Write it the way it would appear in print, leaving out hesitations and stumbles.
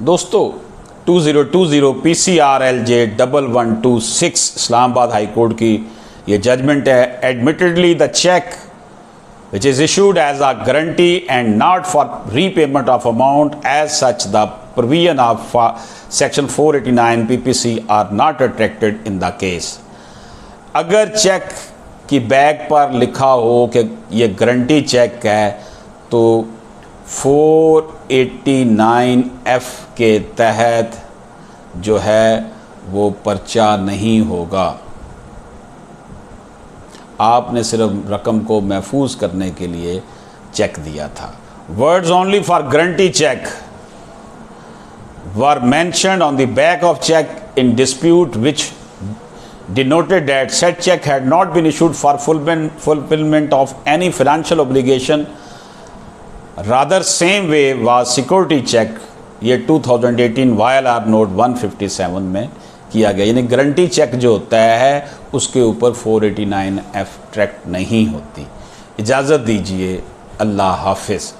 दोस्तों 2020 PCRLJ 1126 Islamabad high court की ये जजमेंट है। Admittedly the cheque which is issued as a guarantee and not for repayment of amount as such the provision of section 489 PPC are not attracted in the case। अगर check की back पर लिखा हो कि ये guarantee check है तो 489F के तहत जो है वो पर्चा नहीं होगा। आपने सिर्फ रकम को महफूज करने के लिए चेक दिया था। Words only for guarantee cheque were mentioned on the back of cheque in dispute which denoted that said check had not been issued for fulfillment of any financial obligation, rather same way was security check ये 2018 YLR note 157 में किया गया। यानी guarantee check जो होता है उसके ऊपर 489F ट्रैक्ट नहीं होती। इजाज़त दीजिए, अल्लाह हाफिज़।